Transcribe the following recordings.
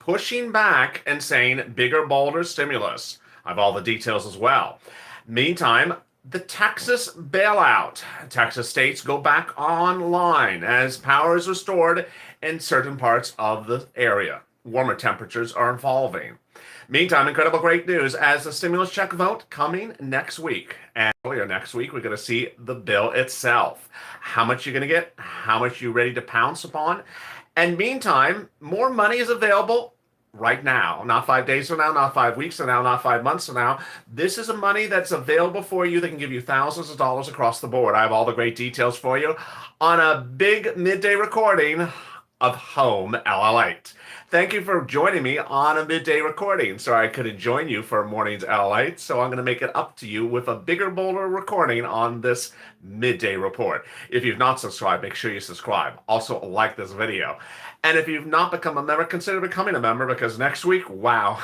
pushing back and saying bigger, bolder stimulus. I have all the details as well. Meantime, the Texas bailout. Texas states go back online as power is restored in certain parts of the area. Warmer temperatures are evolving. Meantime, incredible great news as the stimulus check vote coming next week. And earlier next week, we're going to see the bill itself. How much you're going to get, how much you're ready to pounce upon. And meantime, more money is available right now. Not 5 days from now, not 5 weeks from now, not 5 months from now. This is a money that's available for you that can give you thousands of dollars across the board. I have all the great details for you on a big midday recording of Home LLate. Thank you for joining me on a midday recording. Sorry I couldn't join you for Mornings LLate, so I'm going to make it up to you with a bigger, bolder recording on this midday report. If you've not subscribed, make sure you subscribe. Also, like this video. And if you've not become a member, consider becoming a member because next week, wow,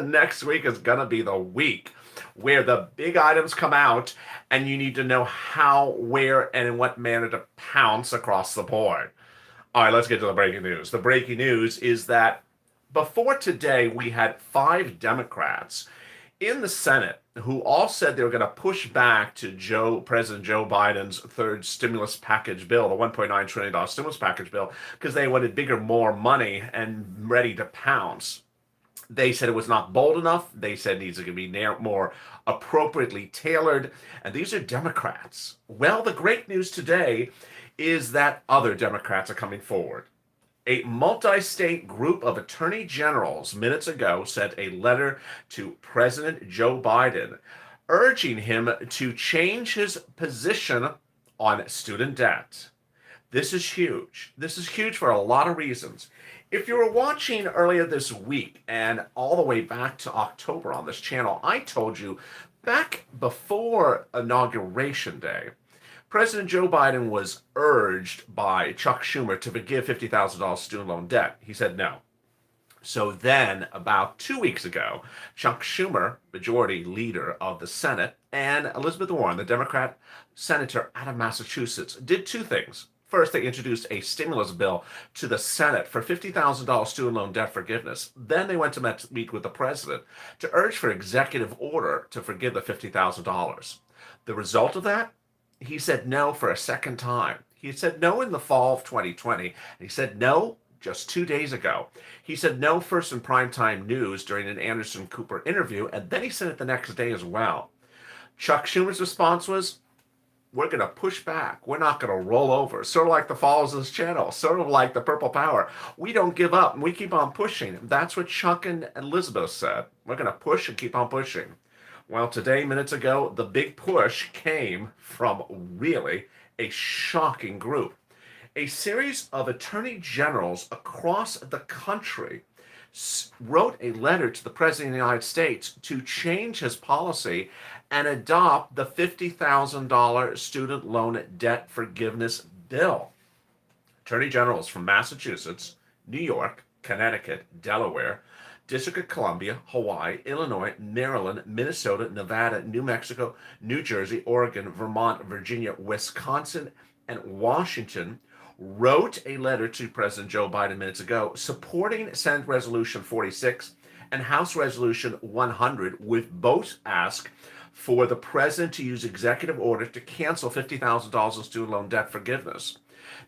next week is going to be the week where the big items come out and you need to know how, where, and in what manner to pounce across the board. All right, let's get to the breaking news. The breaking news is that before today, we had 5 Democrats in the Senate who all said they were going to push back to President Joe Biden's third stimulus package bill, the $1.9 trillion stimulus package bill, because they wanted bigger, more money and ready to pounce. They said it was not bold enough. They said it needs to be more appropriately tailored. And these are Democrats. Well, the great news today is that other Democrats are coming forward. A multi-state group of attorney generals minutes ago sent a letter to President Joe Biden urging him to change his position on student debt. This is huge. This is huge for a lot of reasons. If you were watching earlier this week and all the way back to October on this channel, I told you back before Inauguration Day, President Joe Biden was urged by Chuck Schumer to forgive $50,000 student loan debt. He said no. So then, about 2 weeks ago, Chuck Schumer, majority leader of the Senate, and Elizabeth Warren, the Democrat senator out of Massachusetts, did two things. First, they introduced a stimulus bill to the Senate for $50,000 student loan debt forgiveness. Then they went to meet with the president to urge for executive order to forgive the $50,000. The result of that? He said no for a second time. He said no in the fall of 2020, and he said no just 2 days ago. He said no first in primetime news during an Anderson Cooper interview, and then he said it the next day as well. Chuck Schumer's response was, we're going to push back. We're not going to roll over. Sort of like the followers of this channel, sort of like the Purple Power. We don't give up, and we keep on pushing. That's what Chuck and Elizabeth said. We're going to push and keep on pushing. Well, today, minutes ago, the big push came from really a shocking group. A series of attorney generals across the country wrote a letter to the President of the United States to change his policy and adopt the $50,000 student loan debt forgiveness bill. Attorney generals from Massachusetts, New York, Connecticut, Delaware, District of Columbia, Hawaii, Illinois, Maryland, Minnesota, Nevada, New Mexico, New Jersey, Oregon, Vermont, Virginia, Wisconsin, and Washington wrote a letter to President Joe Biden minutes ago supporting Senate Resolution 46 and House Resolution 100, with both ask for the president to use executive order to cancel $50,000 of student loan debt forgiveness.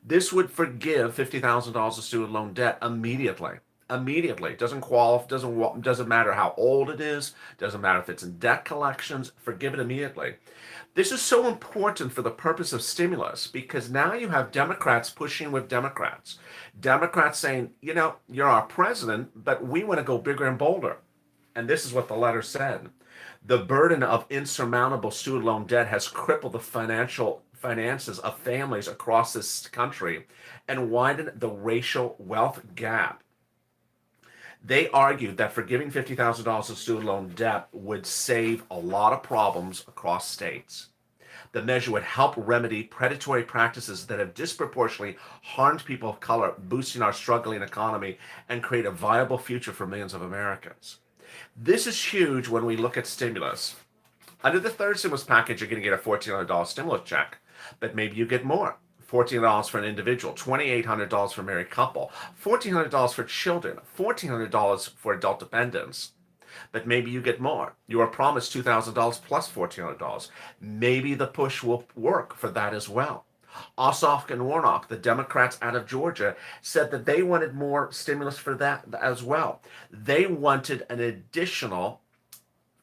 This would forgive $50,000 of student loan debt immediately. Immediately. It doesn't qualify, doesn't matter how old it is, doesn't matter if it's in debt collections, forgive it immediately. This is so important for the purpose of stimulus because now you have Democrats pushing with Democrats. Democrats saying, you know, you're our president, but we want to go bigger and bolder. And this is what the letter said. The burden of insurmountable student loan debt has crippled the finances of families across this country and widened the racial wealth gap. They argued that forgiving $50,000 of student loan debt would save a lot of problems across states. The measure would help remedy predatory practices that have disproportionately harmed people of color, boosting our struggling economy, and create a viable future for millions of Americans. This is huge when we look at stimulus. Under the third stimulus package, you're going to get a $1,400 stimulus check, but maybe you get more. $1,400 for an individual, $2,800 for a married couple, $1,400 for children, $1,400 for adult dependents. But maybe you get more. You are promised $2,000 plus $1,400. Maybe the push will work for that as well. Ossoff and Warnock, the Democrats out of Georgia, said that they wanted more stimulus for that as well. They wanted an additional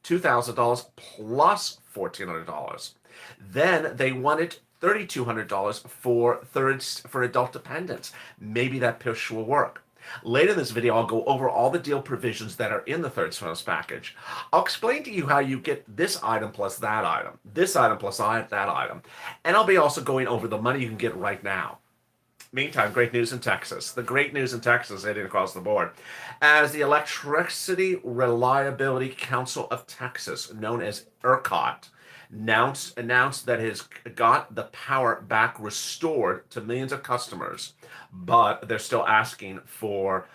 $2,000 plus $1,400. Then they wanted $3,200 for adult dependents. Maybe that push will work. Later in this video, I'll go over all the deal provisions that are in the third stimulus package. I'll explain to you how you get this item plus that item, this item plus that item, and I'll be also going over the money you can get right now. Meantime, great news in Texas. The great news in Texas hitting across the board. As the Electricity Reliability Council of Texas, known as ERCOT, announced that it has got the power back restored to millions of customers, but they're still asking for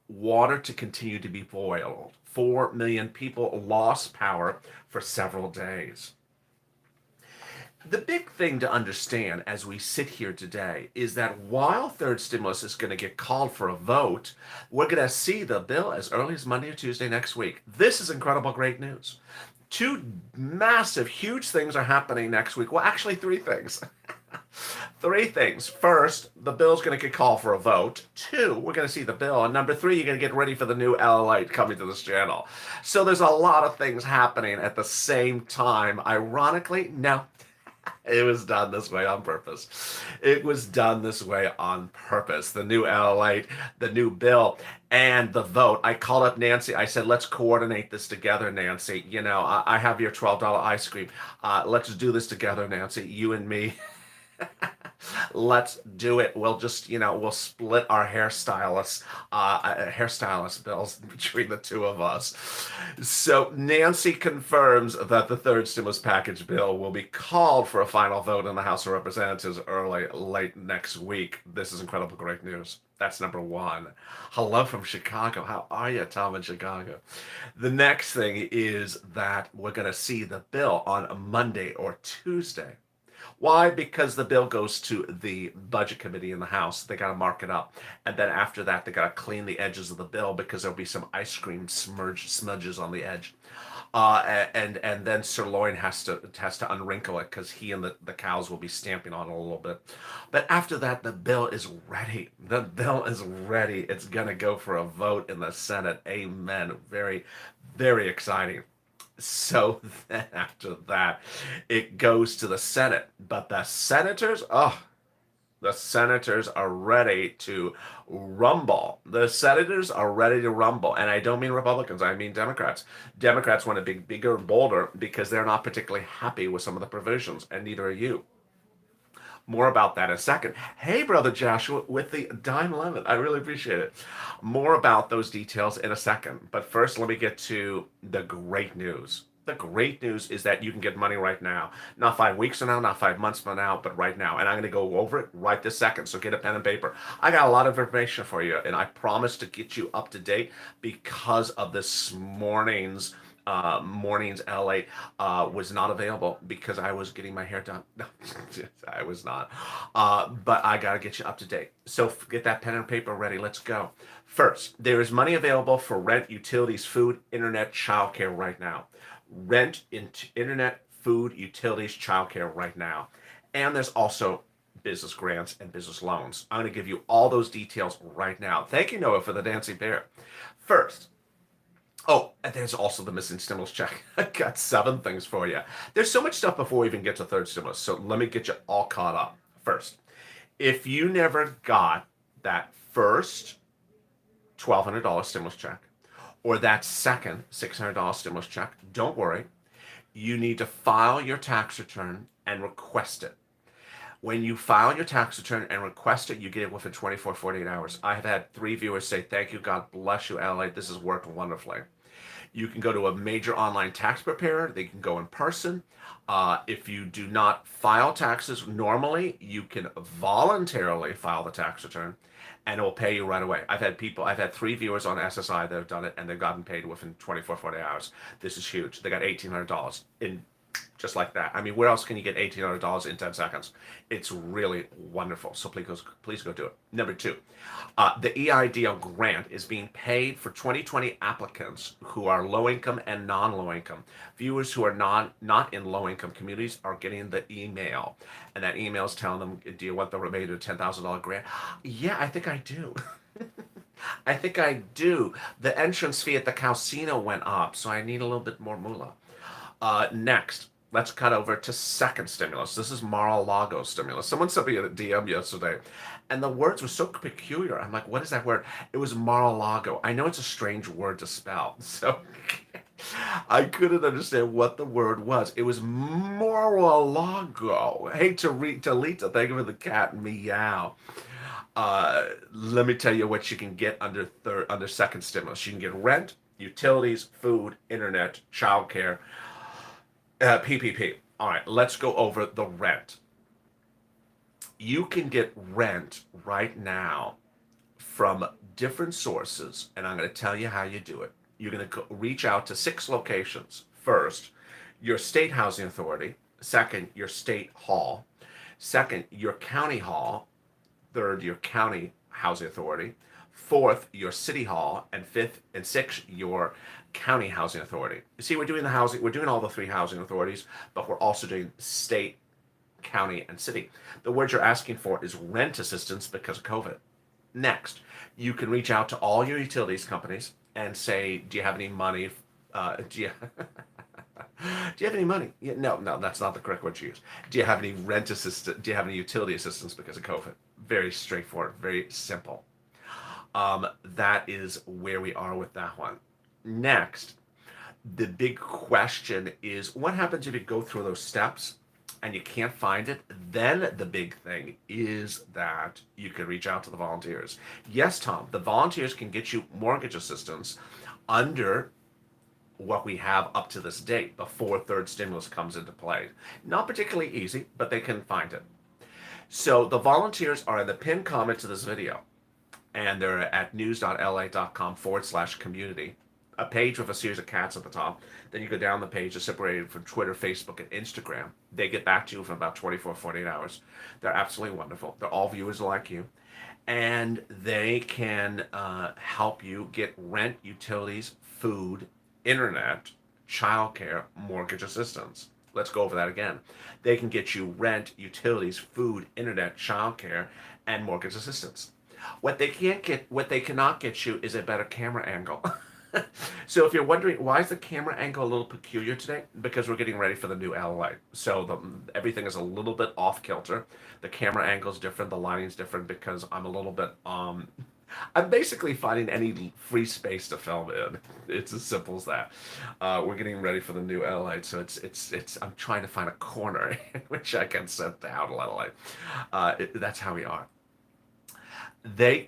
water to continue to be boiled. 4 million people lost power for several days. The big thing to understand as we sit here today is that while third stimulus is going to get called for a vote, we're going to see the bill as early as Monday or Tuesday next week. This is incredible, great news. Two massive, huge things are happening next week. Well, actually, three things. Three things. First, the bill's going to get called for a vote. Two, we're going to see the bill. And number three, you're going to get ready for the new LALATE coming to this channel. So there's a lot of things happening at the same time. Ironically, no. It was done this way on purpose. It was done this way on purpose. The new LALATE, the new bill, and the vote. I called up Nancy. I said, let's coordinate this together, Nancy. You know, I have your $12 ice cream. Let's do this together, Nancy, you and me. Let's do it. We'll just, we'll split our hairstylist bills between the two of us. So Nancy confirms that the third stimulus package bill will be called for a final vote in the House of Representatives late next week. This is incredible, great news. That's number one. Hello from Chicago. How are you, Tom in Chicago? The next thing is that we're going to see the bill on Monday or Tuesday. Why? Because the bill goes to the Budget Committee in the House. They got to mark it up. And then after that, they got to clean the edges of the bill because there'll be some ice cream smudges on the edge. And then Sirloin has to unwrinkle it because he and the cows will be stamping on it a little bit. But after that, the bill is ready. The bill is ready. It's going to go for a vote in the Senate. Amen. Very, very exciting. So then after that, it goes to the Senate. But the senators, the senators are ready to rumble. The senators are ready to rumble. And I don't mean Republicans, I mean Democrats. Democrats want to be bigger and bolder because they're not particularly happy with some of the provisions, and neither are you. More about that in a second. Hey, Brother Joshua, with the dime lemon. I really appreciate it. More about those details in a second. But first, let me get to the great news. The great news is that you can get money right now. Not 5 weeks from now, not 5 months from now, but right now. And I'm going to go over it right this second. So get a pen and paper. I got a lot of information for you, and I promise to get you up to date because of this morning's Mornings LALATE was not available because I was getting my hair done. No, I was not. But I got to get you up to date. So get that pen and paper ready. Let's go. First, there is money available for rent, utilities, food, internet, childcare right now. Rent, internet, food, utilities, childcare right now. And there's also business grants and business loans. I'm going to give you all those details right now. Thank you, Noah, for the dancing bear. First, and there's also the missing stimulus check. I got 7 things for you. There's so much stuff before we even get to third stimulus, so let me get you all caught up. First, if you never got that first $1,200 stimulus check or that second $600 stimulus check, don't worry. You need to file your tax return and request it. When you file your tax return and request it, you get it within 24, 48 hours. I have had 3 viewers say, thank you, God bless you, LA. This has worked wonderfully. You can go to a major online tax preparer. They can go in person. If you do not file taxes normally, you can voluntarily file the tax return and it will pay you right away. I've had 3 viewers on SSI that have done it and they've gotten paid within 24, 48 hours. This is huge. They got $1,800 in Just like that. I mean, where else can you get $1,800 in 10 seconds? It's really wonderful. So please go do it. Number two, the EIDL grant is being paid for 2020 applicants who are low income and non-low income. Viewers who are not in low income communities are getting the email, and that email is telling them, "Do you want the remainder of $10,000 grant?" Yeah, I think I do. I think I do. The entrance fee at the casino went up, so I need a little bit more moolah. Next, let's cut over to second stimulus. This is Mar-a-Lago stimulus. Someone sent me a DM yesterday, and the words were so peculiar. I'm like, what is that word? It was Mar-a-Lago. I know it's a strange word to spell, so I couldn't understand what the word was. It was Mar-a-Lago. Hey, Talita, thank you for the cat meow. Let me tell you what you can get under second stimulus. You can get rent, utilities, food, internet, childcare, PPP. All right, let's go over the rent. You can get rent right now from different sources, and I'm going to tell you how you do it. You're going to reach out to 6 locations. First, your state housing authority. Second, your state hall. Second, your county hall. Third, your county housing authority. Fourth, your city hall. And fifth and sixth, your county housing authority. You see, we're doing all the 3 housing authorities, but we're also doing state, county, and city. The word you're asking for is rent assistance because of COVID. Next, you can reach out to all your utilities companies and say, do you have any money? Do you have any money? Yeah, no, that's not the correct word to use. Do you have any rent assistance? Do you have any utility assistance because of COVID? Very straightforward, very simple. That is where we are with that one. Next, the big question is, what happens if you go through those steps and you can't find it? Then the big thing is that you can reach out to the volunteers. Yes, Tom, the volunteers can get you mortgage assistance under what we have up to this date before third stimulus comes into play. Not particularly easy, but they can find it. So the volunteers are in the pinned comment to this video, and they're at news.la.com/community. A page with a series of cats at the top. Then you go down the page, it's separated from Twitter, Facebook, and Instagram. They get back to you for about 24, 48 hours. They're absolutely wonderful. They're all viewers like you. And they can help you get rent, utilities, food, internet, childcare, mortgage assistance. Let's go over that again. They can get you rent, utilities, food, internet, childcare, and mortgage assistance. What they cannot get you is a better camera angle. So if you're wondering why is the camera angle a little peculiar today, because we're getting ready for the new LA. So everything is a little bit off kilter. The camera angle is different. The lighting is different because I'm a little bit I'm basically finding any free space to film in. It's as simple as that. We're getting ready for the new LA, so I'm trying to find a corner in which I can sit down a little. That's how we are.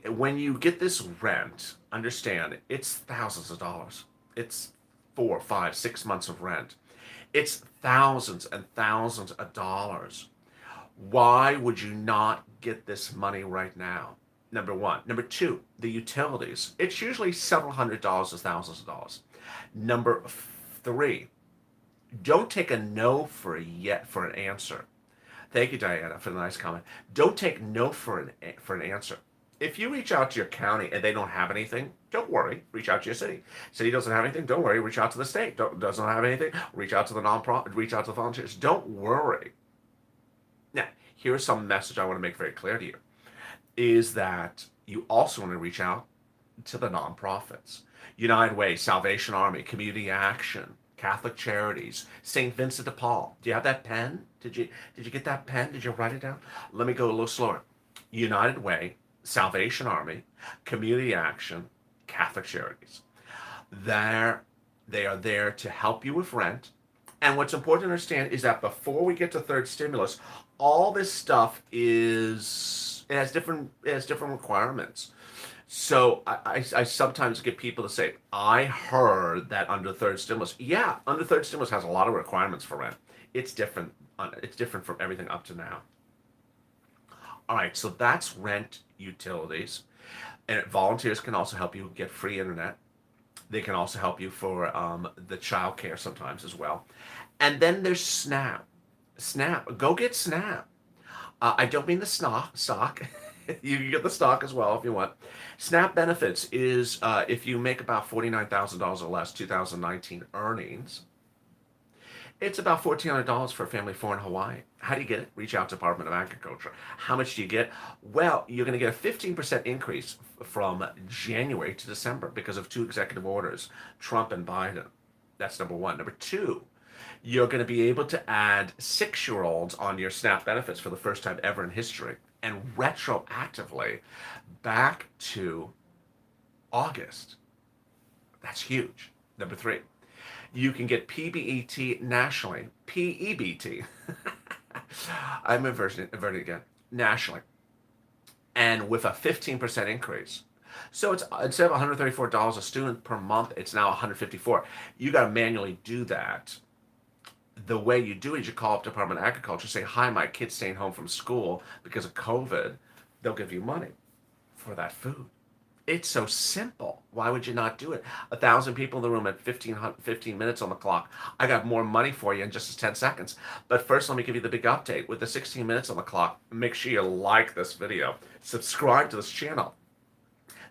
When you get this rent, understand it's thousands of dollars. It's 4, 5, 6 months of rent. It's thousands and thousands of dollars. Why would you not get this money right now? Number one. Number two, the utilities. It's usually several $100s to thousands of dollars. Number three, don't take a no for an answer. Thank you, Diana, for the nice comment. Don't take no for an answer. If you reach out to your county and they don't have anything, don't worry. Reach out to your city. City doesn't have anything, don't worry. Reach out to the state. Doesn't have anything, reach out to the nonprofit. Reach out to the volunteers. Don't worry. Now, here's some message I want to make very clear to you. Is that you also want to reach out to the nonprofits. United Way, Salvation Army, Community Action, Catholic Charities, St. Vincent de Paul. Do you have that pen? Did you get that pen? Did you write it down? Let me go a little slower. United Way, Salvation Army, Community Action, Catholic Charities. They are there to help you with rent. And what's important to understand is that before we get to third stimulus, all this stuff has different requirements. So I sometimes get people to say, I heard that under third stimulus. Yeah, under third stimulus has a lot of requirements for rent. It's different. It's different from everything up to now. All right, so that's rent, utilities, and volunteers can also help you get free internet. They can also help you for the child care sometimes as well. And then there's SNAP. SNAP. Go get SNAP. I don't mean the stock. You can get the stock as well if you want. SNAP benefits is if you make about $49,000 or less 2019 earnings, it's about $1,400 for a family of four in Hawaii. How do you get it? Reach out to Department of Agriculture. How much do you get? Well, you're going to get a 15% increase from January to December because of two executive orders, Trump and Biden. That's number one. Number two, you're going to be able to add 6-year-olds on your SNAP benefits for the first time ever in history and retroactively back to August. That's huge. Number three, you can get PBET nationally. PEBT. I'm inverting again. Nationally. And with a 15% increase. So it's instead of $134 a student per month, it's now $154. You got to manually do that. The way you do it is you call up Department of Agriculture, say, hi, my kid's staying home from school because of COVID. They'll give you money for that food. It's so simple. Why would you not do it? 1,000 people in the room at 15 minutes on the clock. I got more money for you in just 10 seconds. But first, let me give you the big update. With the 16 minutes on the clock, make sure you like this video. Subscribe to this channel.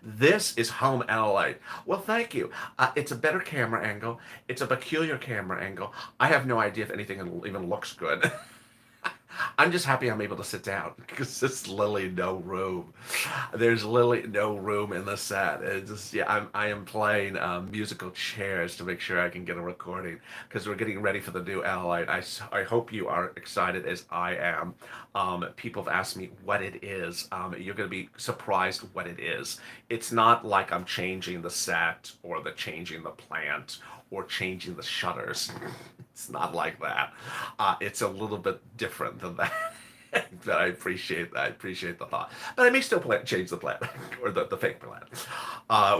This is home LA. Well, thank you. It's a better camera angle. It's a peculiar camera angle. I have no idea if anything even looks good. I'm just happy I'm able to sit down because there's literally no room. There's literally no room in the set. It's just, yeah, I am playing musical chairs to make sure I can get a recording because we're getting ready for the new LA. I hope you are excited as I am. People have asked me what it is. You're going to be surprised what it is. It's not like I'm changing the set or changing the plant or changing the shutters. It's not like that. It's a little bit different than that. But I appreciate that. I appreciate the thought. But I may still change the plan, or the fake plan.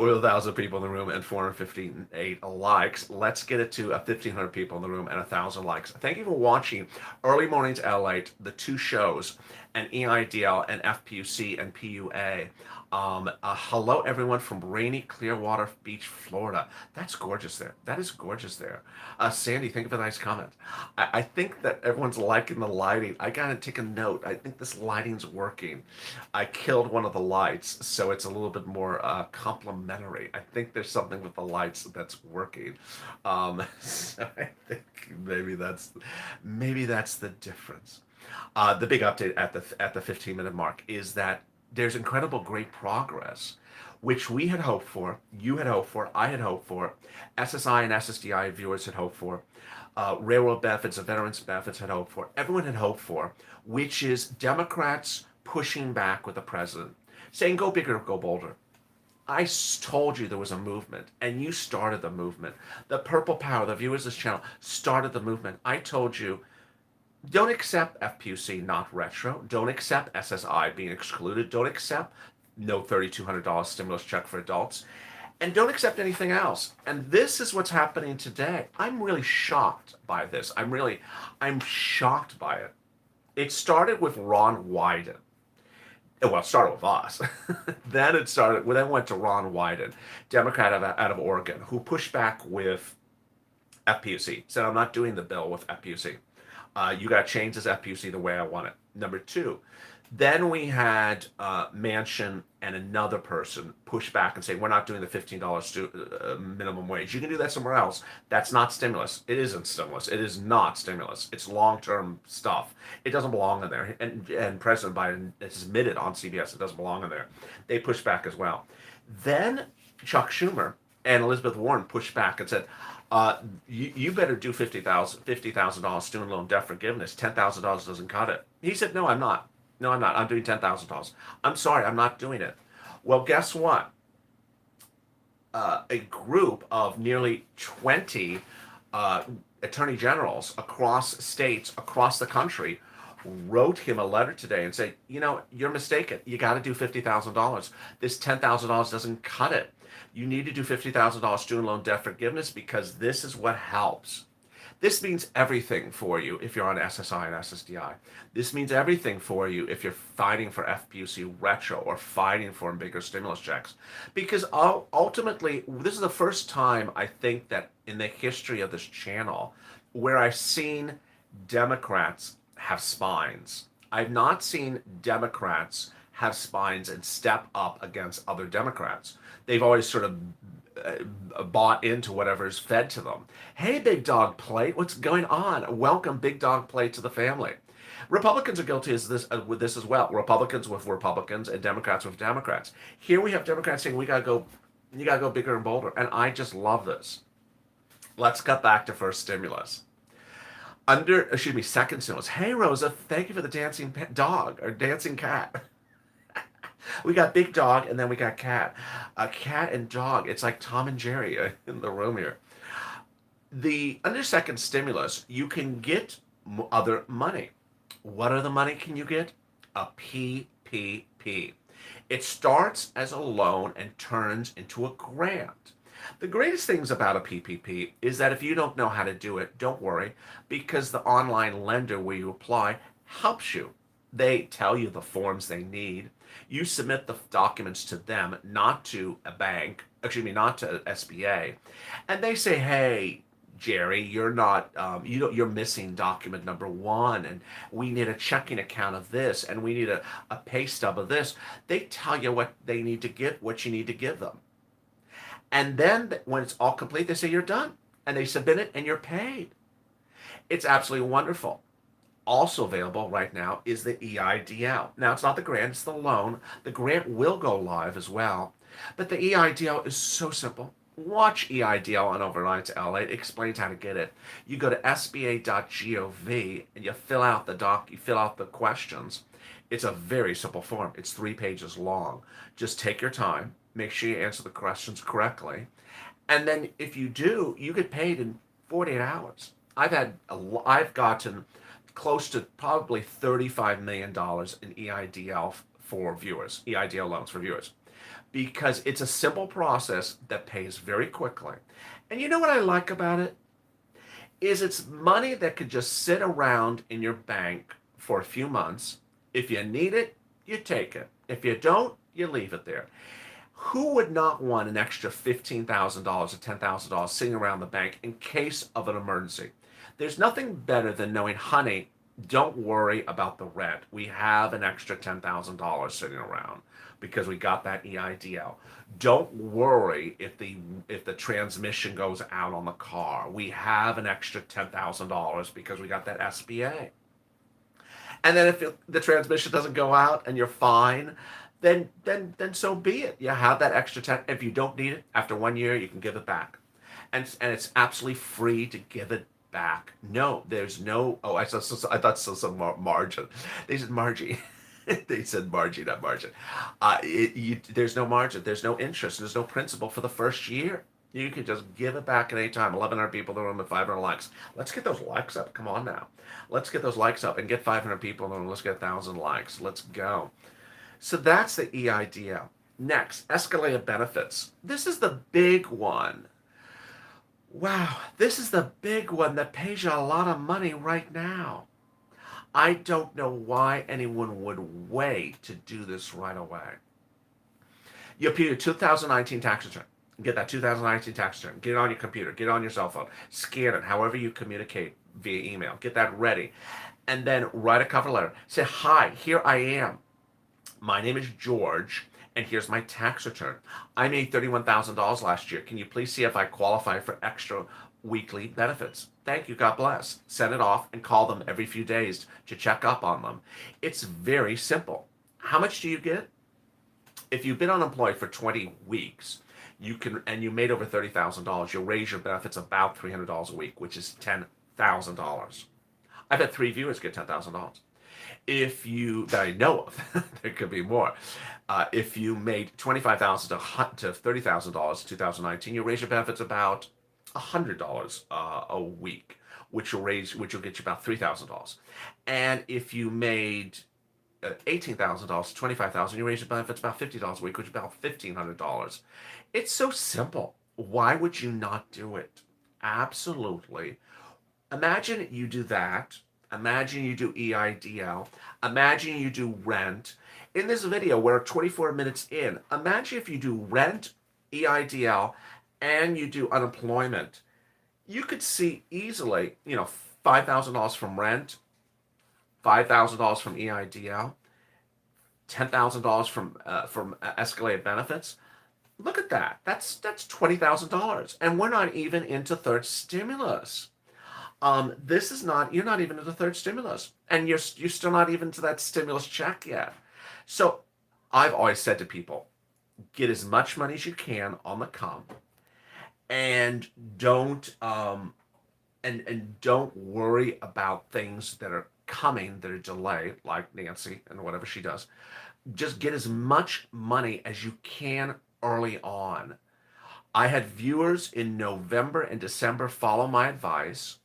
With 1,000 people in the room and 458 likes, let's get it to 1,500 people in the room and 1,000 likes. Thank you for watching Early Mornings LATE, the two shows, and EIDL and FPUC and PUA. Hello, everyone from rainy Clearwater Beach, Florida. That's gorgeous there. That is gorgeous there. Sandy, think of a nice comment. I think that everyone's liking the lighting. I gotta take a note. I think this lighting's working. I killed one of the lights, so it's a little bit more complimentary. I think there's something with the lights that's working. So I think maybe that's the difference. The big update at the 15-minute mark is that there's incredible great progress, which we had hoped for, you had hoped for, I had hoped for, SSI and SSDI viewers had hoped for, railroad benefits and veterans benefits had hoped for, everyone had hoped for, which is Democrats pushing back with the president, saying go bigger, go bolder. I told you there was a movement, and you started the movement. The Purple Power, the viewers of this channel, started the movement. I told you, don't accept FPUC not retro. Don't accept SSI being excluded. Don't accept no $3,200 stimulus check for adults. And don't accept anything else. And this is what's happening today. I'm really shocked by this. I'm shocked by it. It started with Ron Wyden. Well, it started with us. Then went to Ron Wyden, Democrat out of Oregon, who pushed back with FPUC. Said, I'm not doing the bill with FPUC. You got to change this FPUC the way I want it. Number two, then we had Manchin and another person push back and say, we're not doing the $15 minimum wage. You can do that somewhere else. That's not stimulus. It isn't stimulus. It is not stimulus. It's long-term stuff. It doesn't belong in there. And President Biden has admitted on CBS it doesn't belong in there. They pushed back as well. Then Chuck Schumer and Elizabeth Warren pushed back and said, you better do $50,000 student loan debt forgiveness. $10,000 doesn't cut it. He said, no, I'm not. No, I'm not. I'm doing $10,000. I'm sorry, I'm not doing it. Well, guess what? A group of nearly 20 attorney generals across states, across the country, wrote him a letter today and said, you're mistaken. You got to do $50,000. This $10,000 doesn't cut it. You need to do $50,000 student loan debt forgiveness because this is what helps. This means everything for you if you're on SSI and SSDI. This means everything for you if you're fighting for FPUC retro or fighting for bigger stimulus checks. Because ultimately, this is the first time I think that in the history of this channel where I've seen Democrats have spines. I've not seen Democrats have spines and step up against other Democrats. They've always sort of bought into whatever's fed to them. Hey, Big Dog Plate, what's going on? Welcome, Big Dog Plate, to the family. Republicans are guilty of this, with this as well. Republicans with Republicans and Democrats with Democrats. Here we have Democrats saying you gotta go bigger and bolder, and I just love this. Let's cut back to first stimulus. Second stimulus. Hey, Rosa, thank you for the dancing dog or dancing cat. We got big dog and then we got cat. A cat and dog. It's like Tom and Jerry in the room here. Under second stimulus, you can get other money. What other money can you get? A PPP. It starts as a loan and turns into a grant. The greatest things about a PPP is that if you don't know how to do it, don't worry, because the online lender where you apply helps you. They tell you the forms they need. You submit the documents to them, not to a bank, not to SBA. And they say, hey, Jerry, you're not, you're missing document number 1, and we need a checking account of this, and we need a pay stub of this. They tell you what they need to give, what you need to give them. And then when it's all complete, they say you're done. And they submit it and you're paid. It's absolutely wonderful. Also available right now is the EIDL. Now, it's not the grant, it's the loan. The grant will go live as well. But the EIDL is so simple. Watch EIDL on Overnight to LA. It explains how to get it. You go to sba.gov and you fill out the questions. It's a very simple form. It's 3 pages long. Just take your time. Make sure you answer the questions correctly. And then if you do, you get paid in 48 hours. I've gotten close to probably $35 million in EIDL for viewers, EIDL loans for viewers, because it's a simple process that pays very quickly. And you know what I like about it? Is it's money that could just sit around in your bank for a few months. If you need it, you take it. If you don't, you leave it there. Who would not want an extra $15,000 or $10,000 sitting around the bank in case of an emergency? There's nothing better than knowing, honey, don't worry about the rent. We have an extra $10,000 sitting around because we got that EIDL. Don't worry if the transmission goes out on the car. We have an extra $10,000 because we got that SBA. And then if the transmission doesn't go out and you're fine, then so be it. You have that extra 10. If you don't need it, after 1 year, you can give it back. And it's absolutely free to give it back. No, there's no, I thought some margin. They said Margie. They said Margie, not margin. There's no margin. There's no interest. There's no principal for the first year. You can just give it back at any time. 1,100 people in the room with 500 likes. Let's get those likes up. Come on now. Let's get those likes up and get 500 people in the room. Let's get 1,000 likes. Let's go. So that's the EIDL. Next, escalated benefits. This is the big one. Wow, this is the big one that pays you a lot of money right now. I don't know why anyone would wait to do this right away. You appear your 2019 tax return. Get that 2019 tax return. Get it on your computer. Get it on your cell phone. Scan it, however you communicate via email. Get that ready. And then write a cover letter. Say, hi, here I am. My name is George, and here's my tax return. I made $31,000 last year. Can you please see if I qualify for extra weekly benefits? Thank you. God bless. Send it off and call them every few days to check up on them. It's very simple. How much do you get? If you've been unemployed for 20 weeks, and you made over $30,000, you'll raise your benefits about $300 a week, which is $10,000. I've had 3 viewers get $10,000. That I know of, there could be more. If you made $25,000 to $30,000 in 2019, you raise your benefits about $100 a week, which will get you about $3,000. And if you made $18,000 to $25,000, you raise your benefits about $50 a week, which is about $1,500. It's so simple. Why would you not do it? Absolutely. Imagine you do that. Imagine you do EIDL. Imagine you do rent. In this video, we're 24 minutes in. Imagine if you do rent, EIDL, and you do unemployment. You could see easily, $5,000 from rent, $5,000 from EIDL, $10,000 from escalated benefits. Look at that. That's $20,000, and we're not even into third stimulus. This is not. You're not even into third stimulus, and you're still not even to that stimulus check yet. So, I've always said to people, get as much money as you can on the come, and don't worry about things that are coming that are delayed, like Nancy and whatever she does. Just get as much money as you can early on. I had viewers in November and December follow my advice,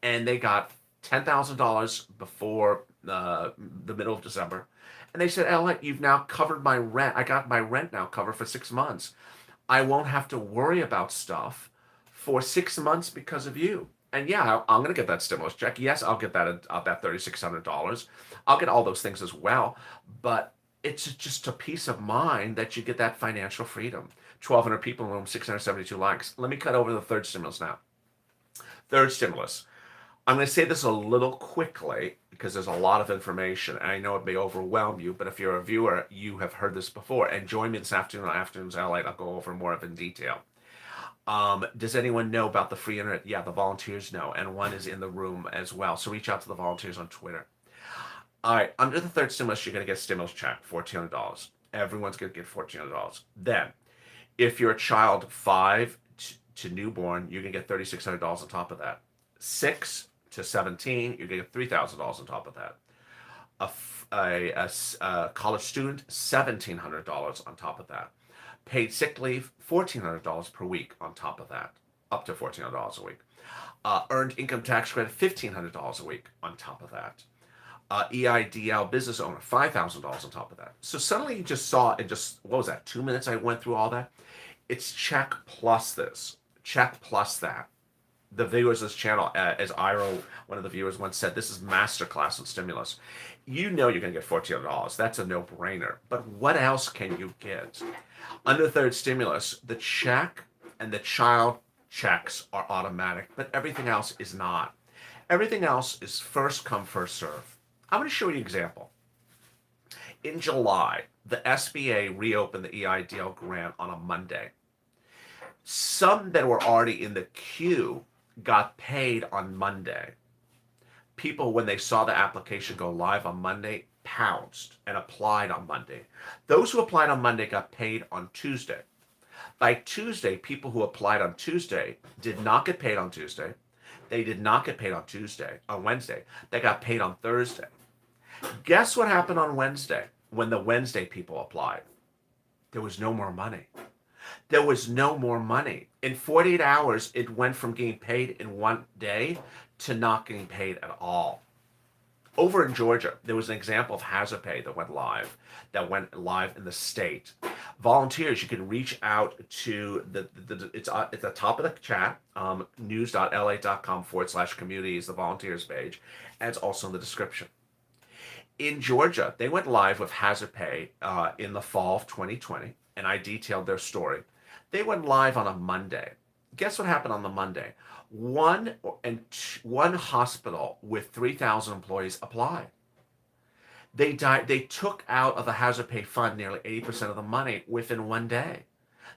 and they got $10,000 before the middle of December. And they said, Ellen, you've now covered my rent. I got my rent now covered for 6 months. I won't have to worry about stuff for 6 months because of you. And yeah, I'm going to get that stimulus check. Yes, I'll get that $3,600. I'll get all those things as well. But it's just a peace of mind that you get that financial freedom. 1,200 people in the room, 672 likes. Let me cut over the third stimulus now. Third stimulus. I'm going to say this a little quickly because there's a lot of information, and I know it may overwhelm you, but if you're a viewer, you have heard this before. And join me this afternoon on Afternoons LA. I'll go over more of it in detail. Does anyone know about the free internet? Yeah, the volunteers know, and one is in the room as well. So reach out to the volunteers on Twitter. All right, under the third stimulus, you're going to get a stimulus check, $1,400. Everyone's going to get $1,400. Then, if you're a child 5 to newborn, you're going to get $3,600 on top of that. 6 to 17, you're going to get $3,000 on top of that. A college student, $1,700 on top of that. Paid sick leave, $1,400 per week on top of that, up to $1,400 a week. Earned income tax credit, $1,500 a week on top of that. EIDL business owner, $5,000 on top of that. So suddenly you just saw in just, what was that, 2 minutes I went through all that? It's check plus this, check plus that. The viewers of this channel, as Iro, one of the viewers once said, this is masterclass on stimulus. You know you're going to get $1,400. That's a no-brainer. But what else can you get? Under third stimulus, the check and the child checks are automatic, but everything else is not. Everything else is first come, first serve. I'm going to show you an example. In July, the SBA reopened the EIDL grant on a Monday. Some that were already in the queue got paid on Monday. People, when they saw the application go live on Monday, pounced and applied on Monday. Those who applied on Monday got paid on Tuesday. By Tuesday, people who applied on Tuesday did not get paid on Tuesday. They did not get paid on Wednesday. They got paid on Thursday. Guess what happened on Wednesday when the Wednesday people applied? There was no more money. There was no more money. In 48 hours, it went from getting paid in one day to not getting paid at all. Over in Georgia, there was an example of hazard pay that went live in the state. Volunteers, you can reach out to it's at the top of the chat, news.la.com/community is the volunteers page, and it's also in the description. In Georgia, they went live with hazard pay in the fall of 2020, and I detailed their story. They went live on a Monday. Guess what happened on the Monday? One hospital with 3,000 employees applied. They took out of the hazard pay fund nearly 80% of the money within one day.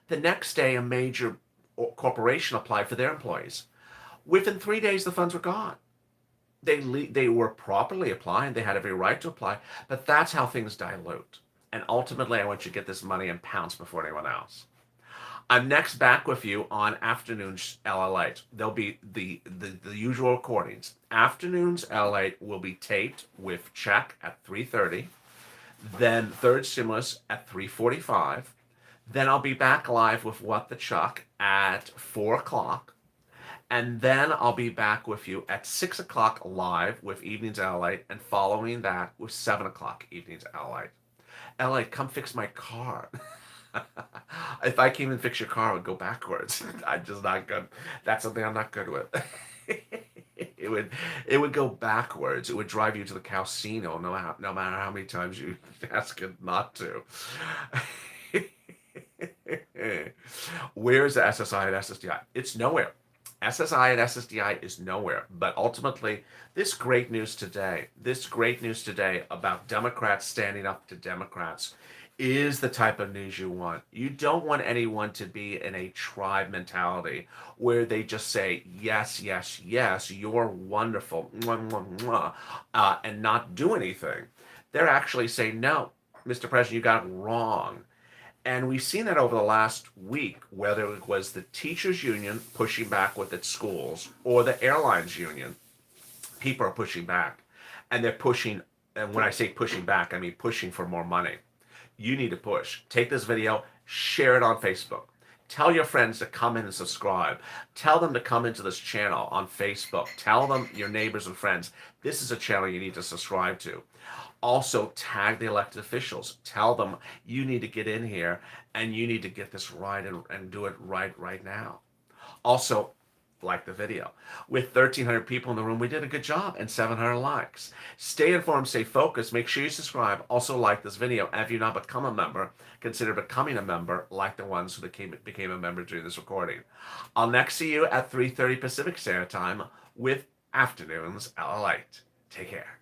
The next day, a major corporation applied for their employees. Within 3 days, the funds were gone. They were properly applying. They had every right to apply, but that's how things dilute. And ultimately, I want you to get this money and pounce before anyone else. I'm next back with you on Afternoons LA8. There'll be the usual recordings. Afternoons LA8 will be taped with check at 3:30, then third stimulus at 3:45. Then I'll be back live with What the Chuck at 4 o'clock. And then I'll be back with you at 6 o'clock live with Evenings LA8, and following that with 7 o'clock Evenings LA8. LA, come fix my car. If I came and fix your car, I would go backwards. I'm just not good. That's something I'm not good with. it would go backwards. It would drive you to the casino no matter how many times you ask it not to. Where's the SSI and SSDI? It's nowhere. SSI and SSDI is nowhere. But ultimately, this great news today about Democrats standing up to Democrats is the type of news you want. You don't want anyone to be in a tribe mentality where they just say, yes, yes, yes, you're wonderful, mwah, mwah, mwah, and not do anything. They're actually saying, no, Mr. President, you got it wrong. And we've seen that over the last week, whether it was the teachers union pushing back with its schools or the airlines union. People are pushing back, and they're pushing. And when I say pushing back, I mean pushing for more money. You need to push. Take this video, share it on Facebook. Tell your friends to come in and subscribe. Tell them to come into this channel on Facebook. Tell them, your neighbors and friends, this is a channel you need to subscribe to. Also, tag the elected officials. Tell them you need to get in here and you need to get this right and do it right now. Also, like the video. With 1,300 people in the room, we did a good job and 700 likes. Stay informed, stay focused. Make sure you subscribe. Also, like this video. And if you've not become a member, consider becoming a member, like the ones who became a member during this recording. I'll next see you at 3:30 Pacific Standard Time with Afternoons LALATE. Take care.